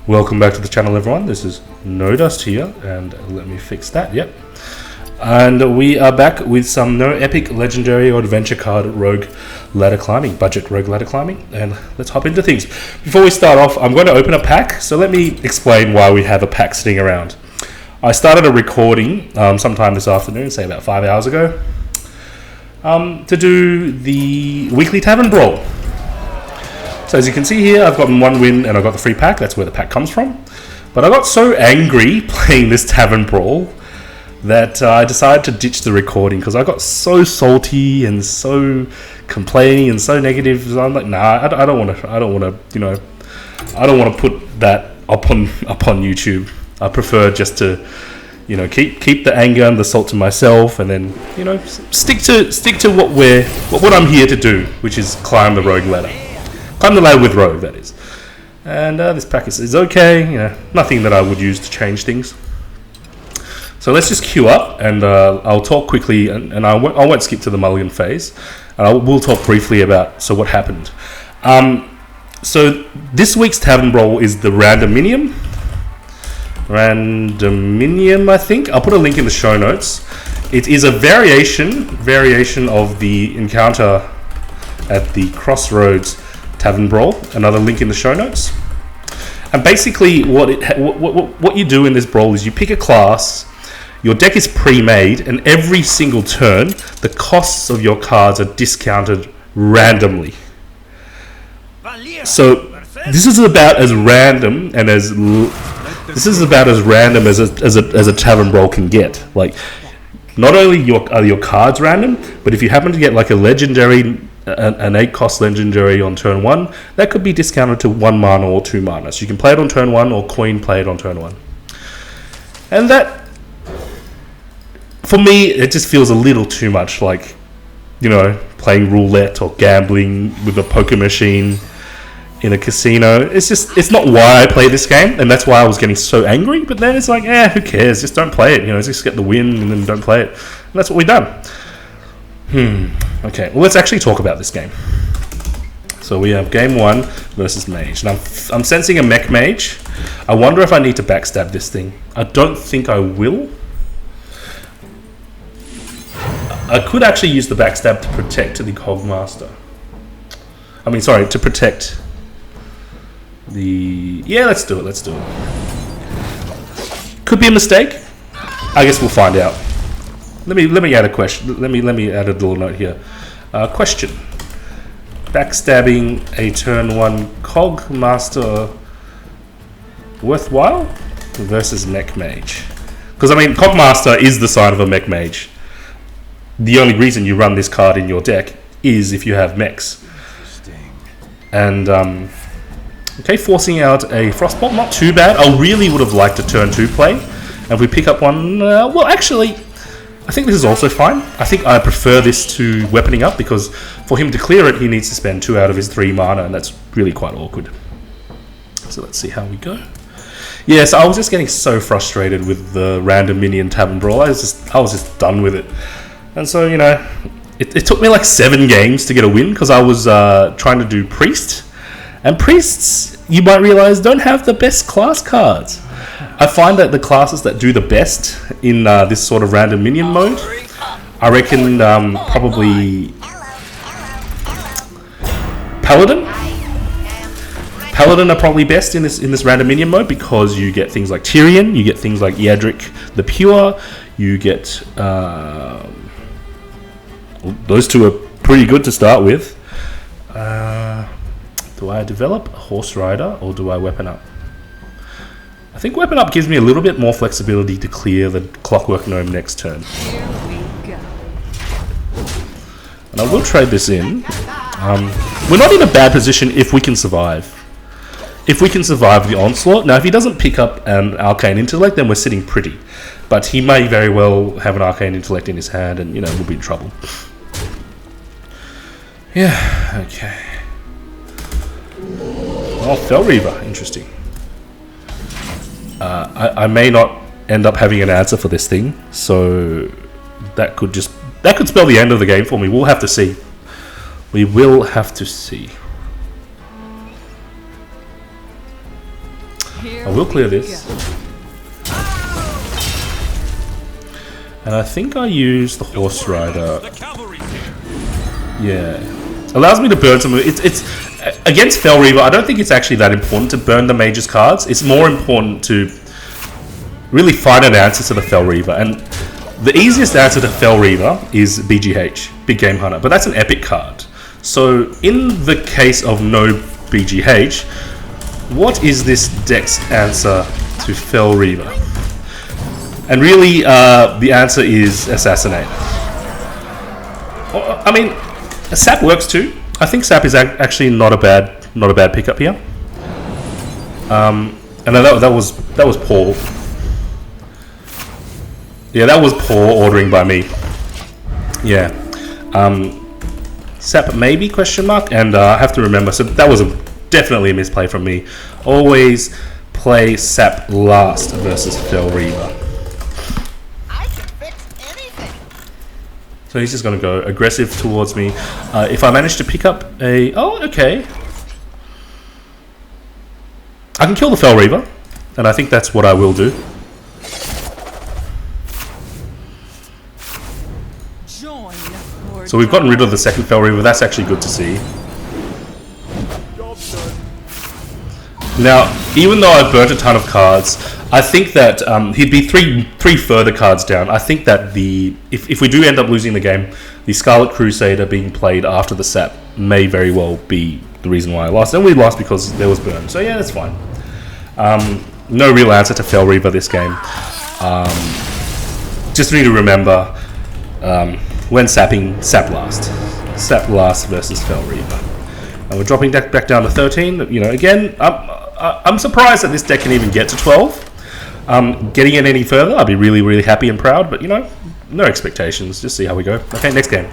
Welcome back to the channel, everyone. This is No Dust here, and let me fix that. Yep. And we are back with some no epic, legendary, or adventure card rogue ladder climbing, budget rogue ladder climbing, and let's hop into things. Before we start off, I'm going to open a pack, so let me explain why we have a pack sitting around. I started a recording sometime this afternoon, say about 5 hours ago, to do the weekly tavern brawl. So as you can see here, I've gotten one win and I got the free pack. That's where the pack comes from. But I got so angry playing this tavern brawl that I decided to ditch the recording because I got so salty and so complaining and so negative. So I'm like, nah, I don't want to put that up on YouTube. I prefer just to, keep the anger and the salt to myself, and then, stick to what I'm here to do, which is climb the rogue ladder. Climb the ladder with rogue, that is. And this pack is okay, nothing that I would use to change things. So let's just queue up, and I'll talk quickly, and I won't skip to the mulligan phase. And we'll talk briefly about what happened. So this week's tavern brawl is the randominium, I think. I'll put a link in the show notes. It is a variation of the encounter at the Crossroads Tavern Brawl. Another link in the show notes. And basically what you do in this brawl is you pick a class, your deck is pre-made, and every single turn the costs of your cards are discounted randomly. So this is about as random as a tavern brawl can get. Like, not only are your cards random, but if you happen to get like a legendary, an 8-cost legendary on turn 1, that could be discounted to 1 mana or 2 mana. So you can play it on turn 1 or queen play it on turn 1. And that, for me, it just feels a little too much like, playing roulette or gambling with a poker machine in a casino. It's not why I play this game, and that's why I was getting so angry. But then it's like, who cares? Just don't play it. Just get the win and then don't play it. And that's what we've done. Okay, well, let's actually talk about this game. So we have game 1 versus Mage. Now, I'm sensing a mech-mage. I wonder if I need to backstab this thing. I don't think I will. I could actually use the backstab to protect the Cogmaster. To protect the... Yeah, let's do it. Could be a mistake. I guess we'll find out. Let me add a question. Let me add a little note here. Question: backstabbing a turn 1 Cogmaster worthwhile versus mech-mage? Because Cogmaster is the sign of a mech-mage. The only reason you run this card in your deck is if you have mechs. And forcing out a Frostbolt, not too bad. I really would have liked a turn 2 play. And if we pick up one, I think this is also fine. I think I prefer this to weaponing up, because for him to clear it, he needs to spend 2 out of his 3 mana, and that's really quite awkward. So let's see how we go. Yes, I was just getting so frustrated with the random minion tavern brawl. I was just done with it. And so, it took me like 7 games to get a win, because I was trying to do priest. And priests, you might realize, don't have the best class cards. I find that the classes that do the best in this sort of random minion mode, I reckon probably Paladin. Paladin are probably best in this random minion mode, because you get things like Tyrion, you get things like Yadric the Pure, you get those 2 are pretty good to start with. Do I develop a Horse Rider or do I weapon up? I think weapon up gives me a little bit more flexibility to clear the Clockwork Gnome next turn. And I will trade this in. We're not in a bad position if we can survive. If we can survive the onslaught. Now, if he doesn't pick up an Arcane Intellect, then we're sitting pretty. But he may very well have an Arcane Intellect in his hand, and, we'll be in trouble. Yeah, okay. Oh, Fel Reaver, interesting. I may not end up having an answer for this thing, so that could spell the end of the game for me. We'll have to see. We will have to see. I will clear this. And I think I use the Horse Rider. Yeah. Allows me to burn some... It's against Fel Reaver, I don't think it's actually that important to burn the Mage's cards. It's more important to really find an answer to the Fel Reaver. And the easiest answer to Fel Reaver is BGH, Big Game Hunter. But that's an epic card. So in the case of no BGH, what is this deck's answer to Fel Reaver? And really, the answer is Assassinate. I mean, Sap works too. I think Sap is actually not a bad pickup here. And that was poor. Yeah, that was poor ordering by me. Yeah. Sap maybe question mark, and I have to remember. So that was definitely a misplay from me. Always play Sap last versus Fel Reaver. So he's just going to go aggressive towards me. If I manage to pick up a... Oh, okay. I can kill the Fel Reaver, and I think that's what I will do. So we've gotten rid of the second Fel Reaver. That's actually good to see. Now, even though I've burnt a ton of cards, I think that he'd be three further cards down. I think that if we do end up losing the game, the Scarlet Crusader being played after the Sap may very well be the reason why I lost. And we lost because there was burn. So yeah, that's fine. No real answer to Fel Reaver this game. Just need to remember when sapping, Sap last. Sap last versus Fel Reaver. And we're dropping deck back down to 13. You know, again, I'm surprised that this deck can even get to 12. Getting it any further, I'd be really, really happy and proud. But, you know, no expectations. Just see how we go. Okay, next game.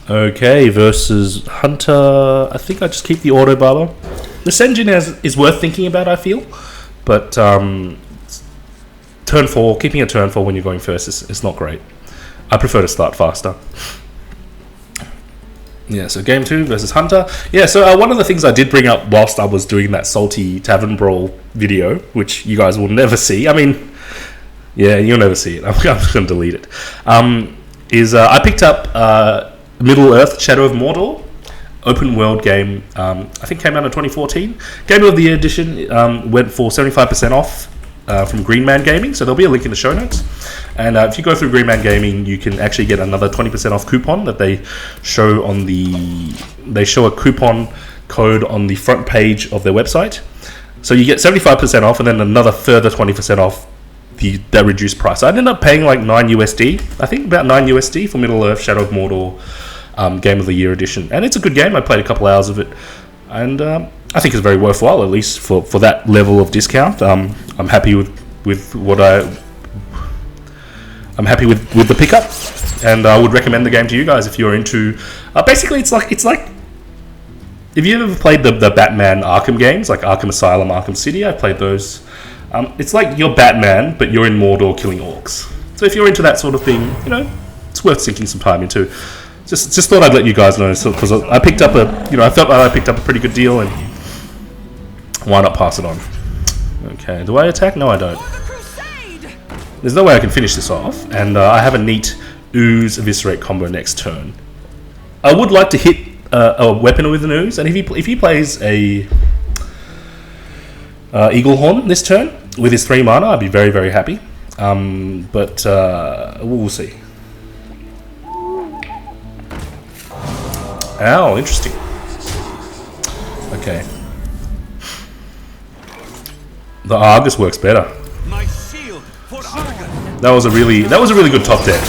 Okay, versus Hunter. I think I just keep the Auto Barber. This engine is worth thinking about, I feel. But turn 4, keeping a turn 4 when you're going first is not great. I prefer to start faster. Yeah, so game 2 versus Hunter. Yeah, so one of the things I did bring up whilst I was doing that salty Tavern Brawl video, which you guys will never see. I mean, yeah, you'll never see it. I'm just going to delete it. Is I picked up Middle-earth Shadow of Mordor, open world game. I think came out in 2014. Game of the Year edition went for 75% off from Green Man Gaming, so there'll be a link in the show notes. And if you go through Green Man Gaming, you can actually get another 20% off coupon that they show on they show a coupon code on the front page of their website. So you get 75% off and then another further 20% off that reduced price. I ended up paying like $9 USD. I think about $9 USD for Middle-earth Shadow of Mordor Game of the Year edition. And it's a good game. I played a couple hours of it. And I think it's very worthwhile, at least for that level of discount. I'm happy with what I'm happy with the pickup, and I would recommend the game to you guys if you're into. Basically, it's like if you ever played the Batman Arkham games, like Arkham Asylum, Arkham City. I played those. It's like you're Batman, but you're in Mordor killing orcs. So if you're into that sort of thing, you know, it's worth sinking some time into. Just thought I'd let you guys know, because I picked up I felt like I picked up a pretty good deal, and why not pass it on? Okay, do I attack? No, I don't. There's no way I can finish this off, and I have a neat Ooze Eviscerate combo next turn. I would like to hit a weapon with an Ooze, and if he plays a Eagle Horn this turn with his 3 mana, I'd be very, very happy. But we'll see. Oh, interesting. Okay. The Argus works better. That was a really good top deck.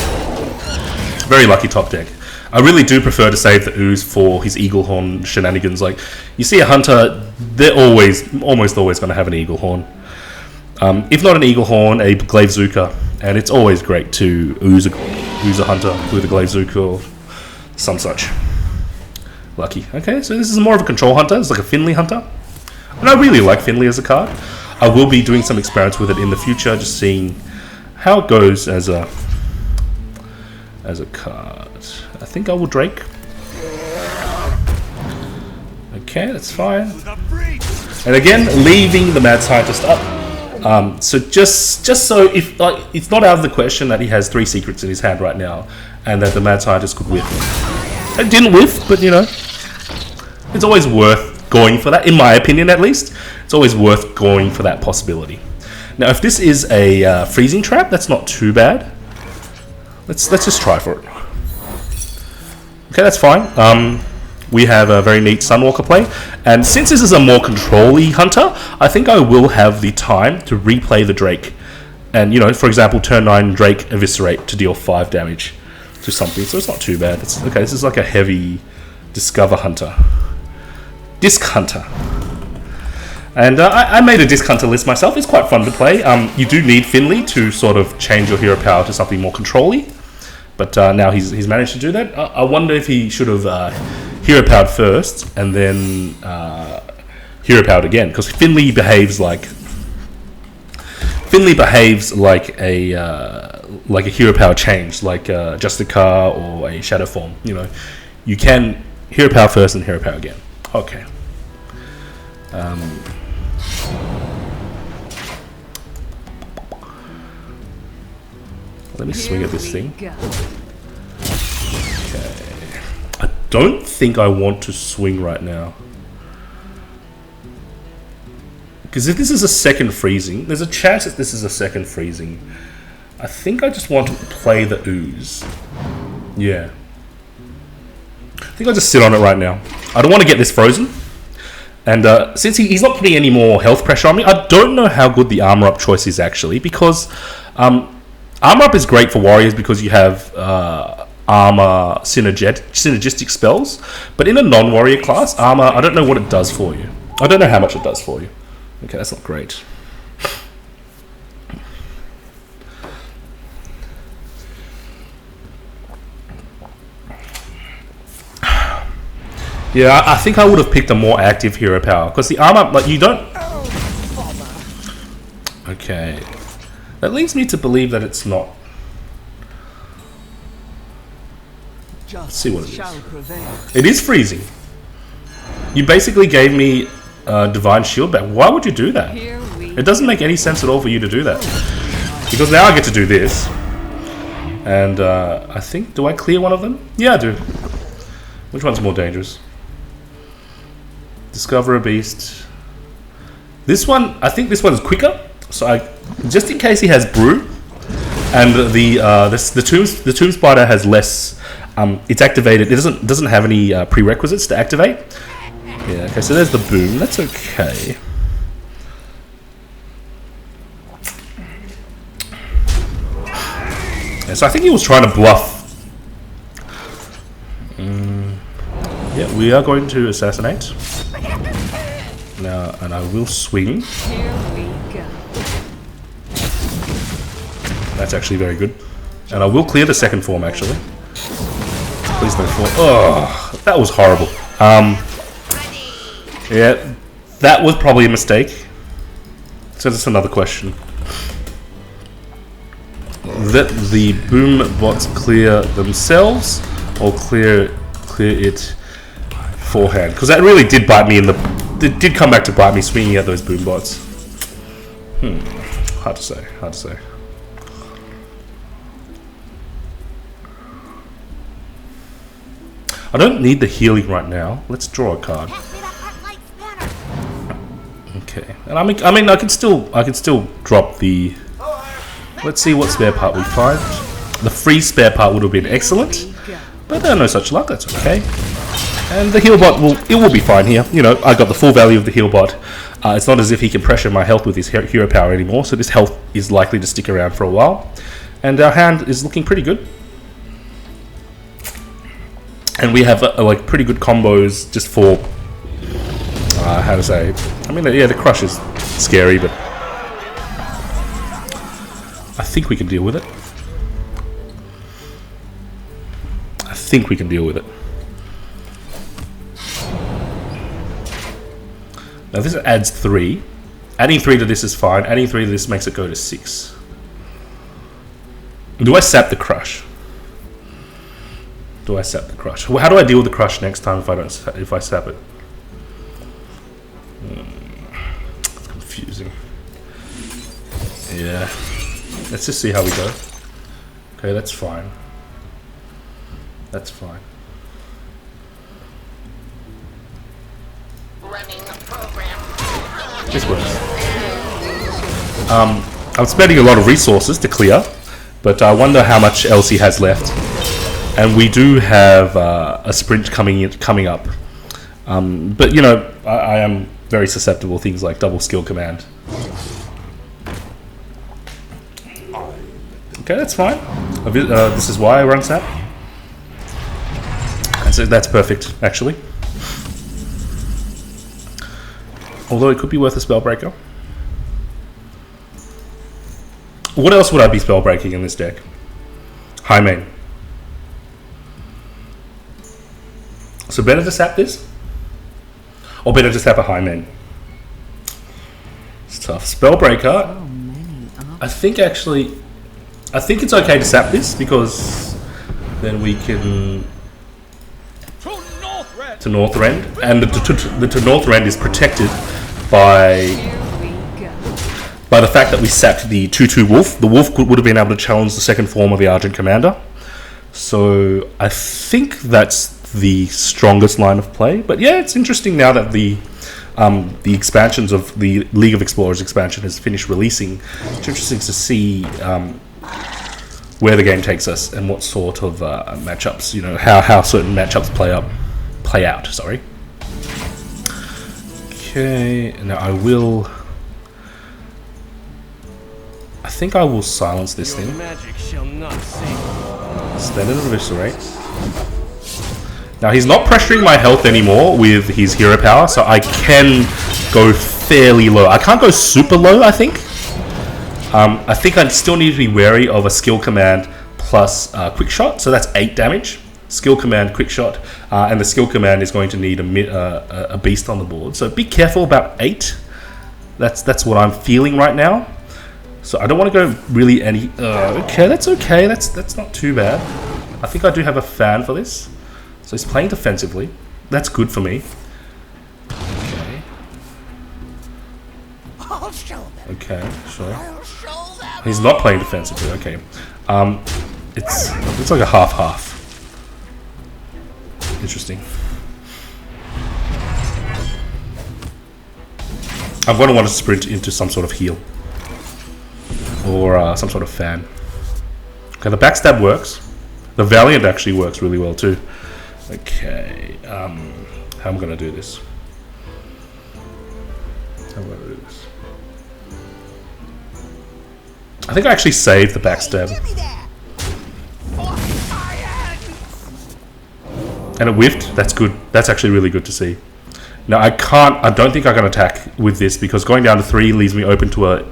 Very lucky top deck. I really do prefer to save the Ooze for his Eagle Horn shenanigans. Like, you see a Hunter, they're almost always going to have an Eagle Horn. If not an Eagle Horn, a Glaivezooka, and it's always great to ooze a Hunter with a Glaivezooka or some such. Lucky. Okay, so this is more of a control Hunter. It's like a Finley Hunter, and I really like Finley as a card. I will be doing some experiments with it in the future, just seeing how it goes as a card. I think I will Drake. Okay, that's fine. And again, leaving the Mad Scientist up. So just so if like it's not out of the question that he has 3 secrets in his hand right now, and that the Mad Scientist could whiff. It didn't whiff, but you know, it's always worth going for that. In my opinion, at least, it's always worth going for that possibility. Now, if this is a freezing trap, that's not too bad. Let's just try for it. Okay, that's fine. We have a very neat Sunwalker play, and since this is a more control-y hunter, I think I will have the time to replay the Drake, and you know, for example, turn 9 Drake Eviscerate to deal 5 damage to something. So it's not too bad. It's okay. This is like a heavy Discover Hunter, Disc Hunter, and I made a Disc Hunter list myself. It's quite fun to play. You do need Finley to sort of change your hero power to something more control-y. But now he's managed to do that. I wonder if he should have hero powered first and then hero powered again, because Finley behaves like a hero power change, like just a car or a shadow form. You know, you can hero power first and hero power again. Okay. Let me swing at this thing. Okay. I don't think I want to swing right now. Because if this is a second freezing, there's a chance that this is a second freezing. I think I just want to play the ooze. Yeah. I think I'll just sit on it right now. I don't want to get this frozen. And since he's not putting any more health pressure on me, I don't know how good the armor up choice is actually, because armor up is great for warriors because you have armor synergistic spells, but in a non-warrior class, armor, I don't know what it does for you. I don't know how much it does for you. Okay, that's not great. Yeah, I think I would have picked a more active hero power, because the armor, like, you don't... Okay. That leads me to believe that it's not. Let's see what it is. It is freezing. You basically gave me Divine Shield back. Why would you do that? It doesn't make any sense at all for you to do that. Because now I get to do this. And I think, do I clear one of them? Yeah, I do. Which one's more dangerous? Discover a beast. This one, I think this one's quicker. So just in case he has brew, and the tomb spider has less. It's activated. It doesn't have any prerequisites to activate. Yeah. Okay. So there's the boom. That's okay. Yeah, so I think he was trying to bluff. Yeah, we are going to assassinate now, and I will swing. That's actually very good. And I will clear the second form, actually. Please no form. Oh, that was horrible. Yeah, that was probably a mistake. So that's another question. That the boom bots clear themselves, or clear it beforehand? Because that really did bite me in the... It did come back to bite me swinging at those boom bots. Hard to say. Hard to say. I don't need the healing right now. Let's draw a card. Okay, and I mean, I can still drop the. Let's see what spare part we find. The free spare part would have been excellent, but no such luck. That's okay. And the heal bot will be fine here. You know, I got the full value of the heal bot. It's not as if he can pressure my health with his hero power anymore, so this health is likely to stick around for a while. And our hand is looking pretty good. And we have like pretty good combos just for how to say. I mean, yeah, the crush is scary, but I think we can deal with it. I think we can deal with it. Now this adds 3. Adding 3 to this is fine. Adding 3 to this makes it go to 6. Do I sap the crush? Do I sap the crush? How do I deal with the crush next time if I sap it? confusing. Yeah. Let's just see how we go. Okay, that's fine. That's fine. Running a program. This works. I'm spending a lot of resources to clear, but I wonder how much else he has left. And we do have a sprint coming up. But you know, I am very susceptible to things like double skill command. Okay, that's fine. This is why I run SAP. And so that's perfect, actually. Although it could be worth a Spellbreaker. What else would I be Spellbreaking in this deck? High main. So better to sap this? Or better to sap a high main? It's tough. Spellbreaker. I think it's okay to sap this because then we can to Northrend, and the Northrend is protected by the fact that we sapped the 2/2 wolf. The wolf would have been able to challenge the second form of the Argent Commander. So I think that's the strongest line of play. But yeah, it's interesting now that the expansions of the League of Explorers expansion has finished releasing. It's interesting to see where the game takes us and what sort of matchups, you know, how certain matchups play out. Sorry. Okay, now I think I will silence this thing. Spend it as Eviscerate. Now he's not pressuring my health anymore with his hero power, so I can go fairly low. I can't go super low, I think. I think I still need to be wary of a skill command plus quick shot, so that's 8 damage. Skill command, quick shot, and the skill command is going to need a beast on the board. So be careful about 8. That's what I'm feeling right now. So I don't want to go really any. Okay, that's okay. That's not too bad. I think I do have a fan for this. So he's playing defensively. That's good for me. Okay. Okay, sure. He's not playing defensively. Okay. It's like a half-half. Interesting. I'm going to want to sprint into some sort of heal. Or some sort of fan. Okay, the backstab works. The Valiant actually works really well too. Okay, how am I going to do this? I think I actually saved the backstab. And it whiffed. That's good. That's actually really good to see. Now I don't think I can attack with this because going down to 3 leaves me open to a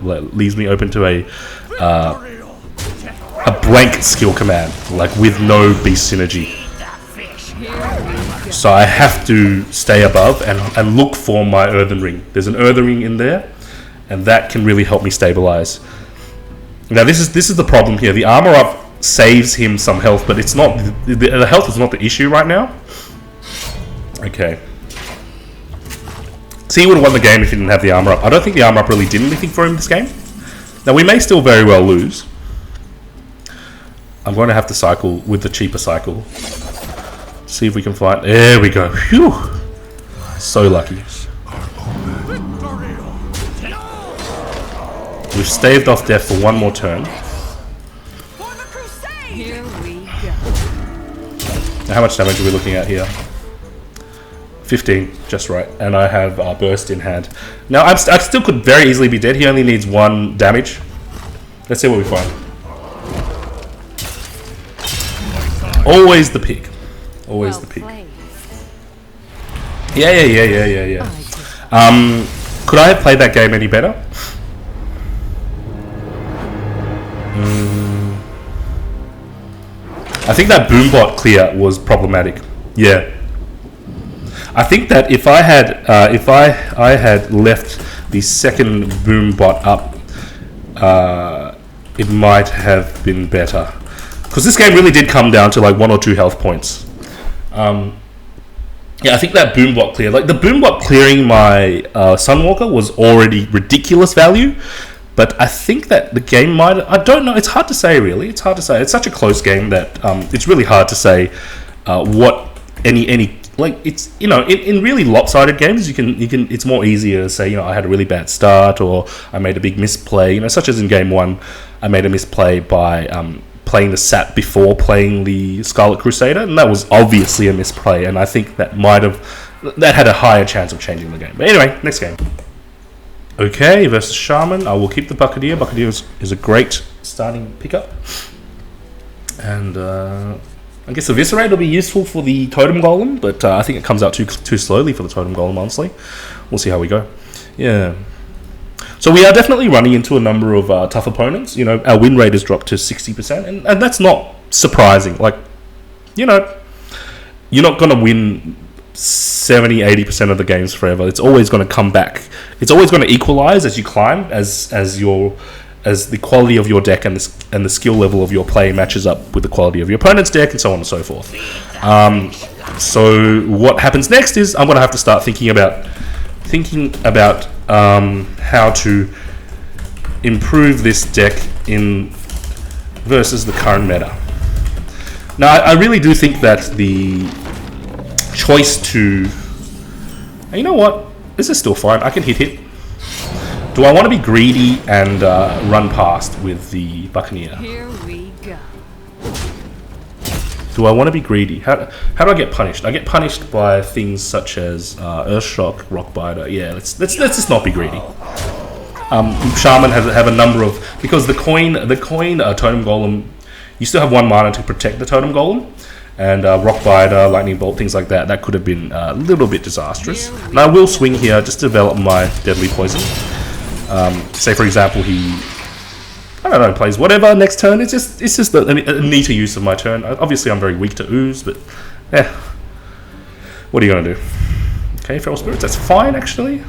blank skill command, like with no beast synergy. So I have to stay above and look for my Earthen Ring. There's an Earthen Ring in there, and that can really help me stabilize. Now this is the problem here. The armor up saves him some health, but it's not the health is not the issue right now. Okay. So he would have won the game if he didn't have the armor up. I don't think the armor up really did anything for him this game. Now we may still very well lose. I'm going to have to cycle with the cheaper cycle. See if we can find. There we go. Phew. So lucky. We've staved off death for one more turn. Now how much damage are we looking at here? 15, just right. And I have burst in hand. Now I still could very easily be dead. He only needs 1 damage. Let's see what we find. Always the pig. Always the pig. Yeah. Could I have played that game any better? I think that boombot clear was problematic. Yeah. I think that if I had left the second boombot up, it might have been better. Because this game really did come down to like 1 or 2 health points. Yeah, I think that boom block clear, like the boom block clearing my Sunwalker was already ridiculous value, but I think that the game might, I don't know, it's hard to say really, it's hard to say. It's such a close game that it's really hard to say what any like, it's, you know, in really lopsided games, you can it's more easier to say, you know, I had a really bad start, or I made a big misplay, you know, such as in game 1, I made a misplay by playing the Sap before playing the Scarlet Crusader, and that was obviously a misplay, and I think that had a higher chance of changing the game. But anyway, next game. Okay, versus Shaman. I will keep the Buccaneer. Buccaneer is a great starting pickup. And I guess Eviscerate will be useful for the Totem Golem, but I think it comes out too slowly for the Totem Golem, honestly. We'll see how we go. Yeah. So we are definitely running into a number of tough opponents. You know, our win rate has dropped to 60%, and that's not surprising. Like, you know, you're not going to win 70-80% of the games forever. It's always going to come back. It's always going to equalize as you climb, as the quality of your deck and the skill level of your play matches up with the quality of your opponent's deck, and so on and so forth. So what happens next is I'm going to have to start thinking about how to improve this deck versus the current meta. Now, I really do think that the choice to... You know what? This is still fine. I can hit. Do I want to be greedy and run past with the Buccaneer? Here we go. Do I want to be greedy? How do I get punished? I get punished by things such as Earthshock, Rockbiter. Yeah, let's just not be greedy. Shaman have a number of, because the coin Totem Golem, you still have 1 mana to protect the Totem Golem, and Rockbiter, Lightning Bolt, things like that. That could have been a little bit disastrous. And I will swing here just to develop my Deadly Poison. Say for example I don't know, plays whatever next turn. It's just a neater use of my turn. Obviously, I'm very weak to ooze, but yeah. What are you gonna do? Okay, Feral Spirits. That's fine, actually.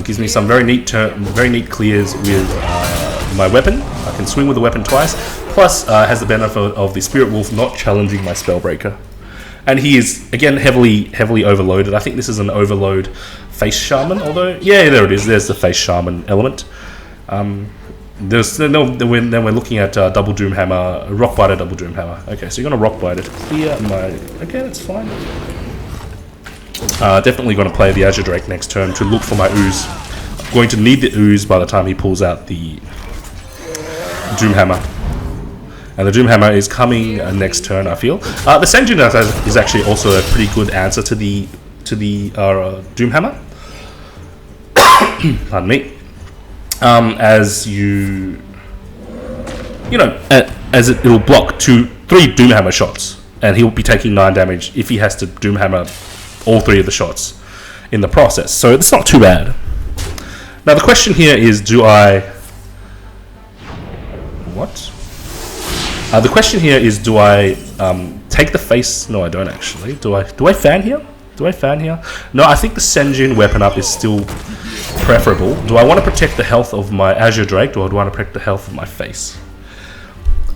Gives me some very neat clears with my weapon. I can swing with the weapon twice. Plus, has the benefit of the Spirit Wolf not challenging my Spellbreaker. And he is, again, heavily overloaded. I think this is an overload face Shaman, although... Yeah, there it is. There's the face Shaman element. Then we're looking at double Doomhammer, Rockbiter, double Doomhammer. Okay, so you're going to Rockbiter to clear my... Okay, that's fine. Definitely going to play the Azure Drake next turn to look for my ooze. I'm going to need the ooze by the time he pulls out the Doomhammer. And the Doomhammer is coming next turn, I feel. The Senjin is actually also a pretty good answer to the Doomhammer. Pardon me. As you know, as it will block 3 Doomhammer shots, and he'll be taking 9 damage if he has to Doomhammer all 3 of the shots in the process. So it's not too bad. Now the question here is, do I... What? The question here is, do I take the face? No, I don't actually. Do I fan here? No, I think the Senjin weapon up is still preferable. Do I want to protect the health of my Azure Drake, or do I want to protect the health of my face?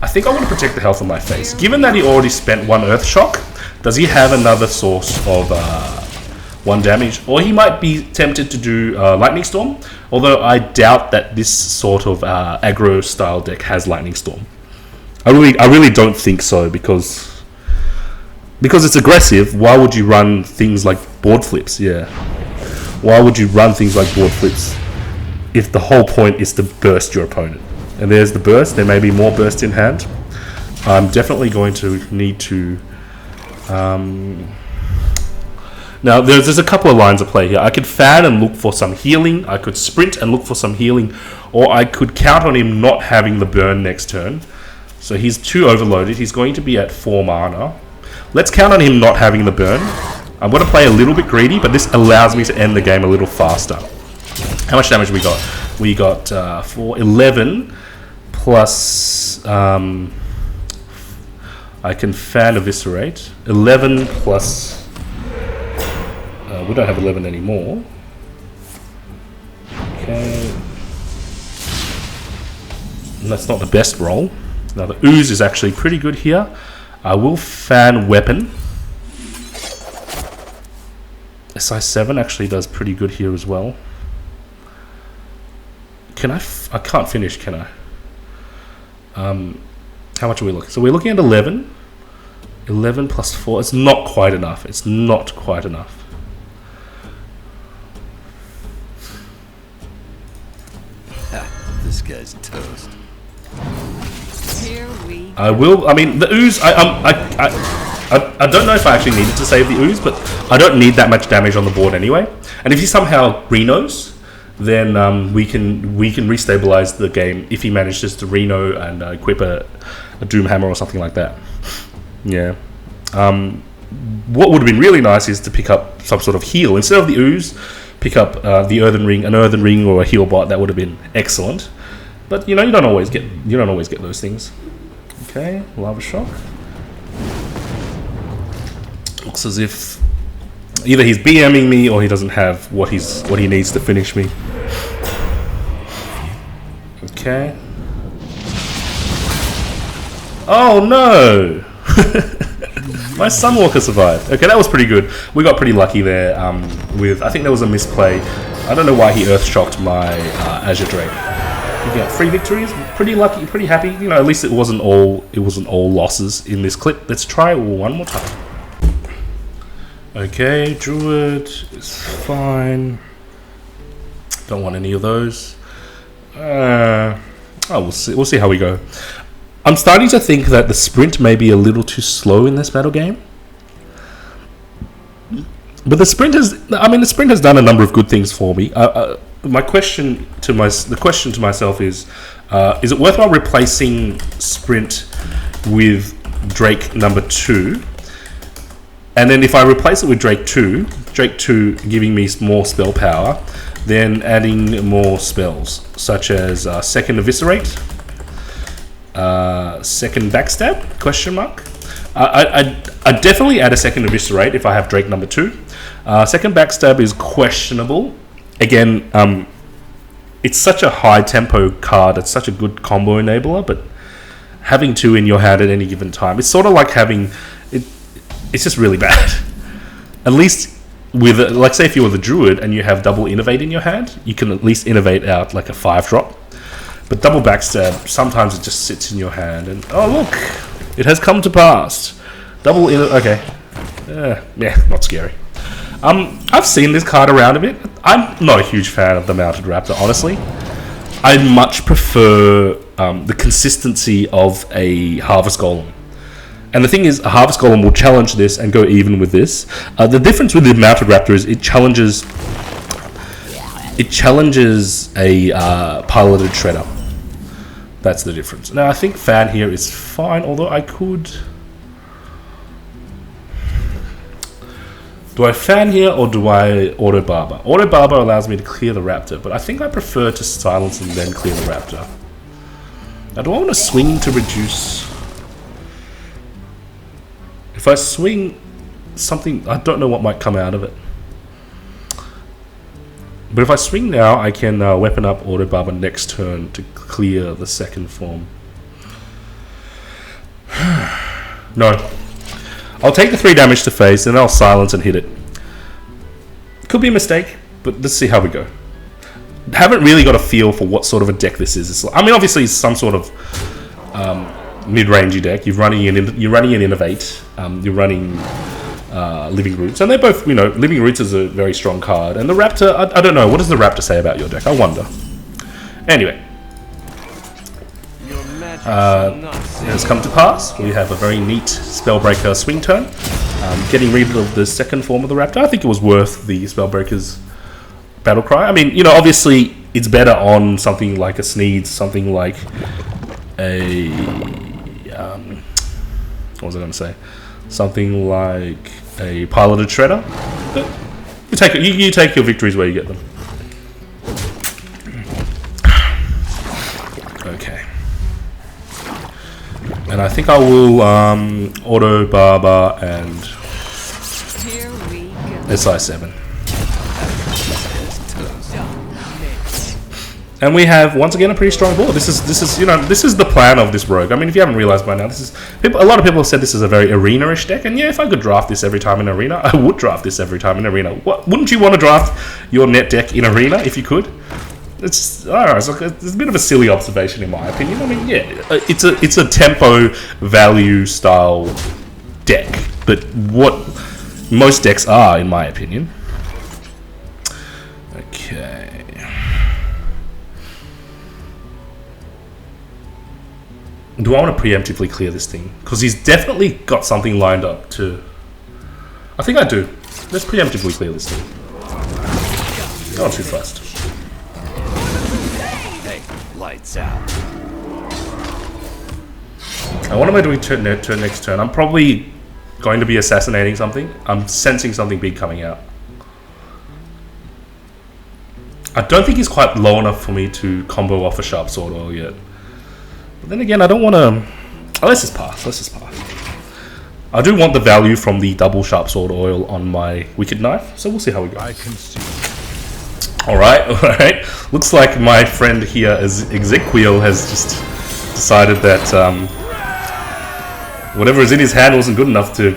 I think I want to protect the health of my face. Given that he already spent 1 Earth Shock, does he have another source of 1 damage? Or he might be tempted to do Lightning Storm, although I doubt that this sort of aggro style deck has Lightning Storm. I really don't think so, because it's aggressive. Why would you run things like board flips? Yeah. Why would you run things like board flips if the whole point is to burst your opponent? And there's the burst. There may be more burst in hand. I'm definitely going to need to... Now, there's a couple of lines of play here. I could fan and look for some healing. I could sprint and look for some healing. Or I could count on him not having the burn next turn. So he's too overloaded. He's going to be at 4 mana. Let's count on him not having the burn. I'm going to play a little bit greedy, but this allows me to end the game a little faster. How much damage we got? We got 11 plus... I can fan Eviscerate. 11 plus... we don't have 11 anymore. Okay. And that's not the best roll. Now the ooze is actually pretty good here. I will fan weapon. SI7 actually does pretty good here as well. Can I can't finish, can I? How much are we looking? So we're looking at 11. 11 plus 4. It's not quite enough. It's not quite enough. This guy's toast. Here we I will. I mean, the ooze. I don't know if I actually needed to save the ooze, but I don't need that much damage on the board anyway. And if he somehow Renos, then we can restabilize the game if he manages to Reno and equip a Doom Hammer or something like that. Yeah. What would have been really nice is to pick up some sort of heal instead of the ooze. Pick up the earthen ring or a heal bot. That would have been excellent. But you know, you don't always get those things. Okay, lava shock. Looks as if either he's BMing me or he doesn't have what he needs to finish me. Okay. Oh no! My Sunwalker survived. Okay, that was pretty good. We got pretty lucky there. With I think there was a misplay. I don't know why he earth shocked my Azure Drake. We got 3 victories. Pretty lucky. Pretty happy. You know, at least it wasn't all losses in this clip. Let's try it one more time. Okay, Druid is fine. Don't want any of those. We'll see. We'll see how we go. I'm starting to think that the sprint may be a little too slow in this battle game. But the sprint has done a number of good things for me. The question to myself is it worthwhile replacing sprint with Drake number 2? And then if I replace it with Drake 2 giving me more spell power, then adding more spells, such as second Eviscerate, second Backstab, question mark. I'd definitely add a second Eviscerate if I have Drake number 2. Second Backstab is questionable. Again, it's such a high tempo card, it's such a good combo enabler, but having 2 in your hand at any given time, it's sort of like having... It's just really bad. At least with, like, say if you're the Druid and you have double Innovate in your hand, you can at least Innovate out like a 5-drop. But double Backstab, sometimes it just sits in your hand and, oh look, it has come to pass. Double okay. Yeah, not scary. I've seen this card around a bit. I'm not a huge fan of the Mounted Raptor, honestly. I much prefer the consistency of a Harvest Golem. And the thing is, a Harvest Golem will challenge this and go even with this. The difference with the Mounted Raptor is it challenges a piloted Shredder. That's the difference. Now, I think Fan here is fine, although I could... Do I Fan here or do I Auto Barber? Auto Barber allows me to clear the Raptor, but I think I prefer to silence and then clear the Raptor. Now, do I want to swing to reduce... If I swing something, I don't know what might come out of it. But if I swing now, I can weapon up Auto Barber next turn to clear the second form. No. I'll take the 3 damage to face, and I'll silence and hit it. Could be a mistake, but let's see how we go. Haven't really got a feel for what sort of a deck this is. I mean, obviously, it's some sort of mid-rangey deck. You're running an Innovate. You're running Living Roots, and they're both, you know, Living Roots is a very strong card. And the Raptor, I don't know. What does the Raptor say about your deck? I wonder. Anyway. It has come to pass. We have a very neat Spellbreaker swing turn. Getting rid of the second form of the Raptor, I think it was worth the Spellbreaker's battle cry. I mean, you know, obviously it's better on something like a Sneed, something like a... what was I going to say? Something like a piloted Shredder. But you take your victories where you get them. Okay. And I think I will Auto Barber and SI7. And we have once again a pretty strong board. This is you know, this is the plan of this rogue. I mean, if you haven't realized by now, this is a lot of people have said this is a very arena-ish deck. And yeah, if I could draft this every time in arena, I would draft this every time in arena. Wouldn't you want to draft your net deck in arena if you could? It's I don't know. It's a bit of a silly observation in my opinion. I mean, yeah, it's a tempo value style deck, but what most decks are, in my opinion. Okay. Do I want to preemptively clear this thing? Because he's definitely got something lined up to... I think I do. Let's preemptively clear this thing. Not too fast. Hey, lights out. And what am I doing turn next turn? I'm probably going to be assassinating something. I'm sensing something big coming out. I don't think he's quite low enough for me to combo off a sharp sword oil yet. But then again, I don't want to... Oh, let's just pass. Let's just pass. I do want the value from the double sharp sword oil on my wicked knife, so we'll see how we go. I can see. Alright. Looks like my friend here, as Ezequiel, has just decided that whatever is in his hand wasn't good enough to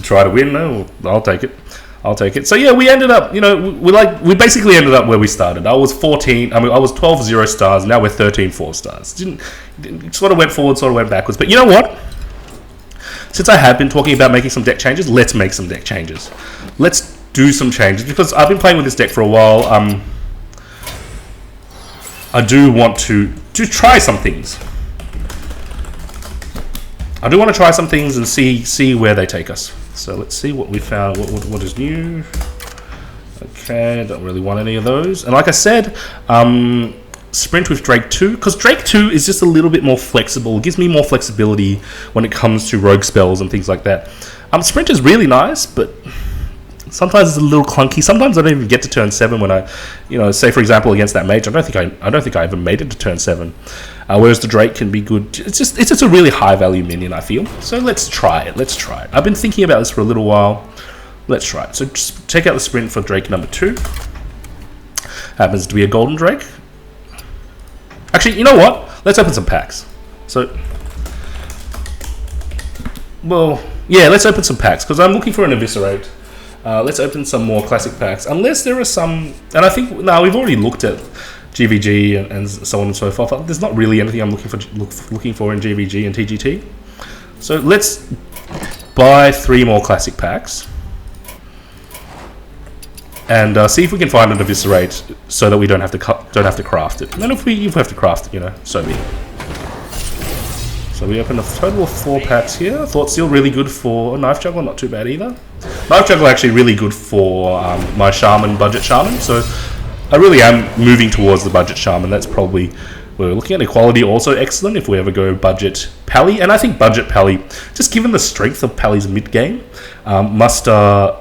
try to win. No, I'll take it. So yeah, we ended up, you know, we basically ended up where we started. I was 14. I mean, I was 12 0 stars. Now we're 13 4 stars. Didn't sort of went forward, sort of went backwards. But you know what? Since I have been talking about making some deck changes, let's make some deck changes. Let's do some changes because I've been playing with this deck for a while. I do want to try some things. I do want to try some things and see where they take us. So let's see what we found. What is new? Okay, don't really want any of those. And like I said, sprint with Drake 2, because Drake 2 is just a little bit more flexible. It gives me more flexibility when it comes to rogue spells and things like that. Sprint is really nice, but sometimes it's a little clunky. Sometimes I don't even get to turn 7 when I, you know, say for example against that mage. I don't think I even made it to turn 7. Whereas the Drake can be good. It's just a really high value minion, I feel. So let's try it. I've been thinking about this for a little while. Let's try it. So just check out the sprint for Drake number 2. Happens to be a golden Drake. Actually, you know what? Let's open some packs. So, well, yeah, let's open some packs because I'm looking for an Eviscerate. Let's open some more classic packs. Unless there are some, and I think now we've already looked at GVG and so on and so forth. There's not really anything I'm looking for in GVG and TGT. So let's buy 3 more classic packs and see if we can find an Eviscerate so that we don't have to craft it. And then if we have to craft it, you know, so be it. So we opened a total of 4 packs here. Thought Seal really good for a Knife Juggler, not too bad either. Knife Juggler actually really good for my Shaman, Budget Shaman. So I really am moving towards the Budget Shaman. That's probably where we're looking at. Equality also excellent if we ever go Budget Pally. And I think Budget Pally, just given the strength of Pally's mid-game, Muster,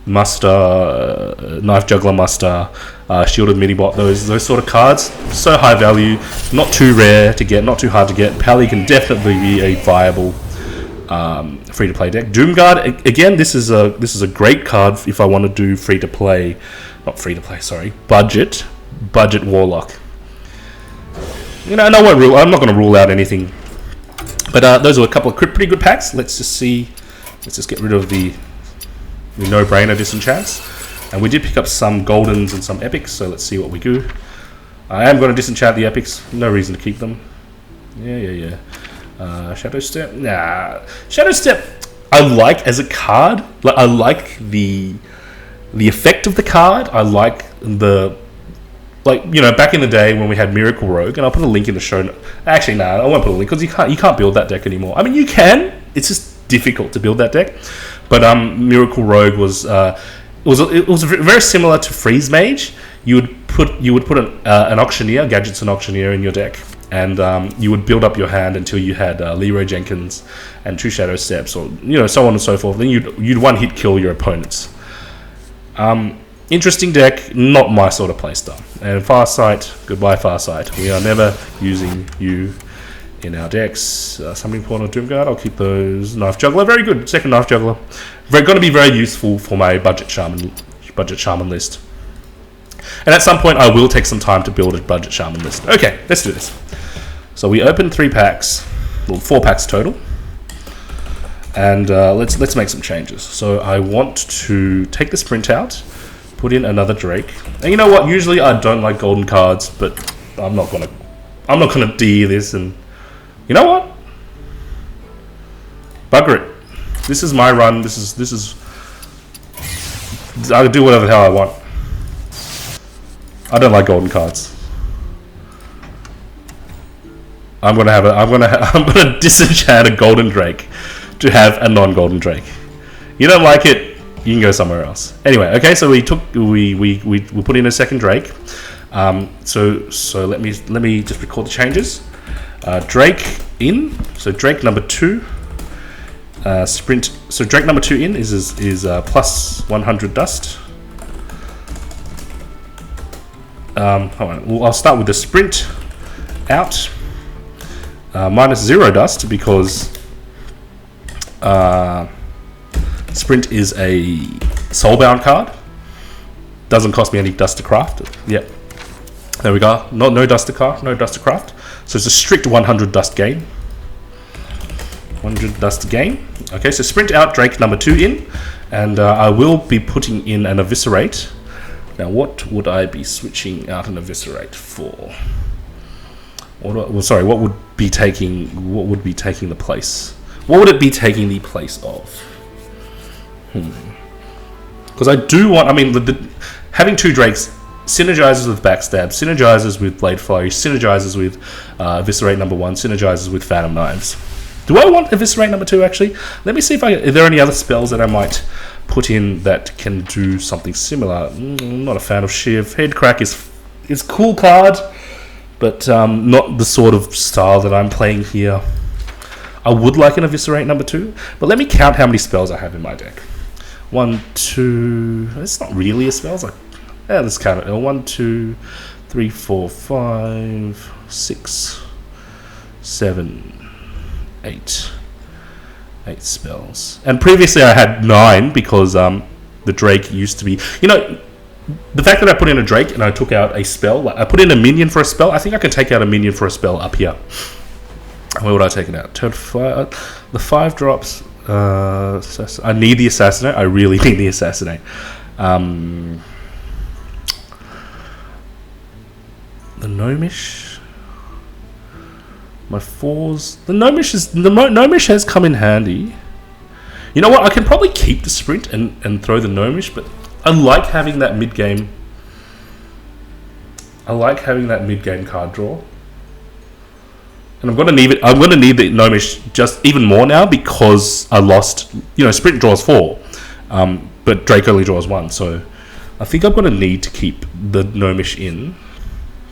Knife Juggler Muster, Shielded Midibot, those sort of cards, so high value, not too rare to get, not too hard to get. Pally can definitely be a viable free-to-play deck. Doomguard, again, this is a great card if I want to do free-to-play, not free-to-play, sorry, budget Warlock. You know, I'm not going to rule out anything, but those are a couple of pretty good packs. Let's just get rid of the no-brainer disenchants. And we did pick up some Goldens and some Epics, so let's see what we do. I am going to disenchant the Epics. No reason to keep them. Yeah. Shadow Step? Nah. Shadow Step, I like as a card. Like, I like the effect of the card. I like the... Like, you know, back in the day when we had Miracle Rogue, and I'll put a link in the show notes. Actually, no, I won't put a link, because you can't build that deck anymore. I mean, you can. It's just difficult to build that deck. But Miracle Rogue was... It was very similar to Freeze Mage. You would put an Auctioneer, Gadgets and Auctioneer in your deck, and you would build up your hand until you had Leroy Jenkins and 2 Shadow Steps, or so on and so forth. Then you'd one-hit kill your opponents. Interesting deck, not my sort of playstyle. And Farsight, goodbye Farsight. We are never using you in our decks. Something important on Doomguard, I'll keep those. Knife Juggler, very good. Second Knife Juggler. Going to be very useful for my Budget Shaman list. And at some point, I will take some time to build a budget Shaman list. Okay, let's do this. So we open 3 packs, well, 4 packs total. And let's make some changes. So I want to take the sprint out, put in another Drake. And you know what? Usually I don't like golden cards, but I'm not gonna D this. And you know what? Bugger it. This is my run. This is. I can do whatever the hell I want. I don't like golden cards. I'm gonna disenchant a golden Drake to have a non-golden Drake. You don't like it, you can go somewhere else. Anyway, okay, so we put in a second Drake. So let me just record the changes. Drake in, so Drake number 2. Sprint. So Drake number 2 in is plus 100 dust. Hold on. Well, I'll start with the sprint out. Minus 0 dust because sprint is a soulbound card. Doesn't cost me any dust to craft. Yep. There we go. No dust to craft. No dust to craft. So it's a strict 100 dust gain. 100 dust gain. Okay, so sprint out, Drake number 2 in, and I will be putting in an Eviscerate. Now, what would I be switching out an Eviscerate for? What would be taking the place? What would it be taking the place of? Because I do want. I mean, having 2 Drakes synergizes with backstab, synergizes with blade flurry, synergizes with Eviscerate number 1, synergizes with Phantom Knives. Do I want Eviscerate number 2 actually? Let me see if are there any other spells that I might put in that can do something similar. I'm not a fan of Shiv. Headcrack is cool card, but not the sort of style that I'm playing here. I would like an Eviscerate number 2, but let me count how many spells I have in my deck. 1, 2. It's not really a spell. It's like, yeah, let's count it. 1, 2, 3, 4, 5, 6, 7. 8 spells, and previously I had 9 because the Drake used to be, you know, the fact that I put in a Drake and I took out a spell, like I put in a minion for a spell. I think I can take out a minion for a spell up here. Where would I take it out? Turn 5, the 5 drops. I need the Assassinate. I really need the Assassinate. The Gnomish. My 4s. The Gnomish has come in handy. You know what? I can probably keep the sprint and throw the Gnomish, but I like having that mid game. I like having that mid game card draw, and I'm gonna need it. I'm gonna need the Gnomish just even more now because I lost. You know, sprint draws 4, but Drake only draws 1. So I think I'm gonna need to keep the Gnomish in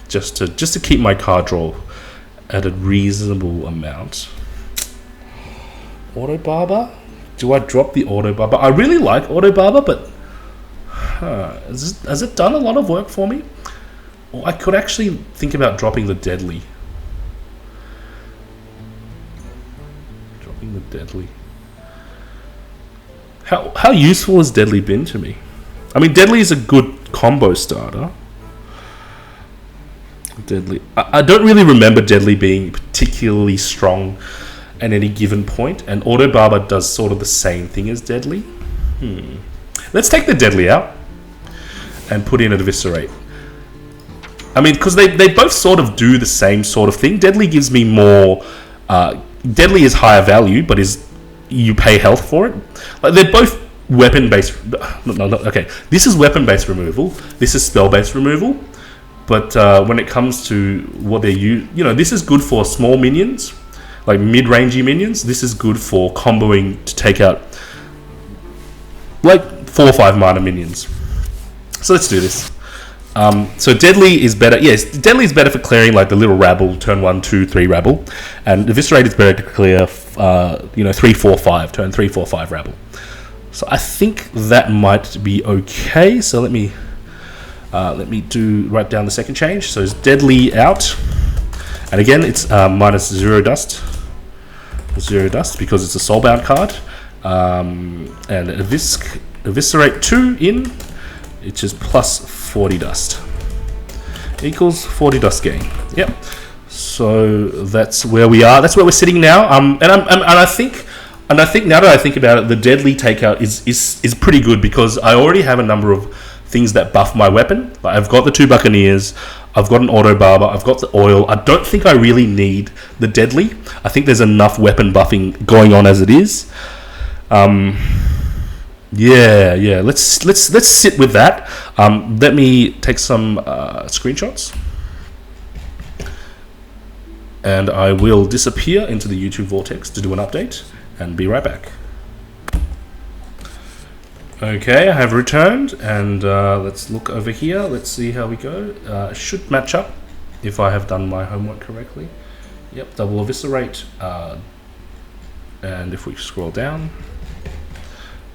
just to keep my card draw at a reasonable amount. Auto Barber? Do I drop the Auto Barber? I really like Auto Barber, but has it done a lot of work for me? Or I could actually think about dropping the Deadly. Dropping the Deadly. How useful has Deadly been to me? I mean, Deadly is a good combo starter. Deadly. I don't really remember Deadly being particularly strong at any given point, and Auto Barber does sort of the same thing as Deadly. Let's take the Deadly out and put in an Eviscerate. I mean, because they both sort of do the same sort of thing. Deadly gives me more. Deadly is higher value, but you pay health for it. Like they're both weapon-based. No, okay. This is weapon-based removal. This is spell-based removal. But when it comes to what they use, you know, this is good for small minions, like mid-rangey minions. This is good for comboing to take out like 4 or 5 mana minions. So let's do this. So Deadly is better. Yes, Deadly is better for clearing like the little rabble, turn 1, 2, 3 rabble, and Eviscerate is better to clear, 3, 4, 5, turn 3, 4, 5 rabble. So I think that might be okay. So let me write down the second change. So it's Deadly out, and again it's minus 0 dust, because it's a soulbound card, and Eviscerate 2 in which is plus 40 dust. Equals 40 dust gain. Yep. So that's where we are. That's where we're sitting now. And I think now that I think about it, the deadly takeout is pretty good because I already have a number of things that buff my weapon. Like I've got the 2 Buccaneers, I've got an auto barber, I've got the oil. I don't think I really need the deadly. I think there's enough weapon buffing going on as it is. Yeah. Let's sit with that. Let me take some screenshots, and I will disappear into the YouTube vortex to do an update, and be right back. Okay, I have returned, and let's look over here. Let's see how we go. Should match up if I have done my homework correctly. Yep, double eviscerate, and if we scroll down,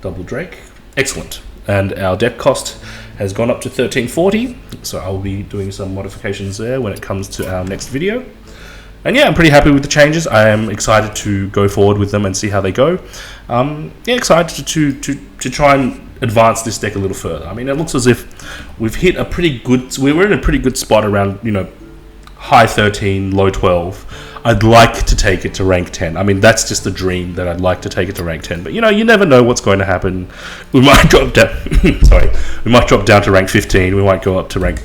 double Drake. Excellent. And our deck cost has gone up to 1340, so I'll be doing some modifications there when it comes to our next video. And yeah, I'm pretty happy with the changes. I am excited to go forward with them and see how they go. Yeah, excited to try and advance this deck a little further. I mean, it looks as if we've hit a pretty good... We're in a pretty good spot around, you know, high 13, low 12. I'd like to take it to rank 10. I mean, that's just the dream, that I'd like to take it to rank 10. But, you know, you never know what's going to happen. We might drop down... sorry. We might drop down to rank 15. We might go up to rank...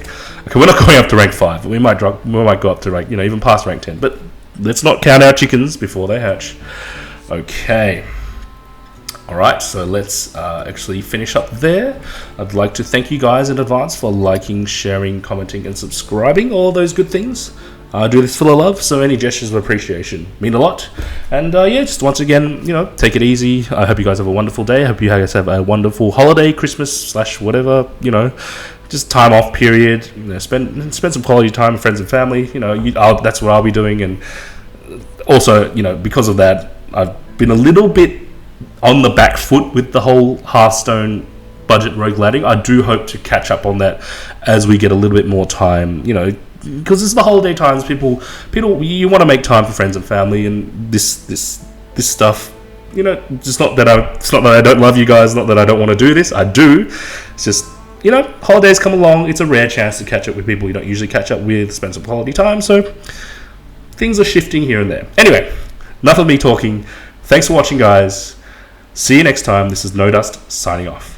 Okay, we're not going up to rank 5, but we might go up to rank, you know, even past rank 10. But let's not count our chickens before they hatch. Okay. Alright, so let's actually finish up there. I'd like to thank you guys in advance for liking, sharing, commenting, and subscribing. All those good things. I do this full of love, so any gestures of appreciation mean a lot. And yeah, just once again, you know, take it easy. I hope you guys have a wonderful day. I hope you guys have a wonderful holiday, Christmas / whatever, you know, just time off period. You know, spend some quality time with friends and family. You know, that's what I'll be doing. And also, you know, because of that, I've been a little bit on the back foot with the whole Hearthstone budget rogue ladding. I do hope to catch up on that as we get a little bit more time, you know, because it's the holiday times. People, you want to make time for friends and family, and this stuff, you know, it's not that I don't love you guys, not that I don't want to do this. I do. It's just, you know, holidays come along. It's a rare chance to catch up with people you don't usually catch up with, spend some quality time. So things are shifting here and there. Anyway, enough of me talking. Thanks for watching, guys. See you next time. This is No Dust signing off.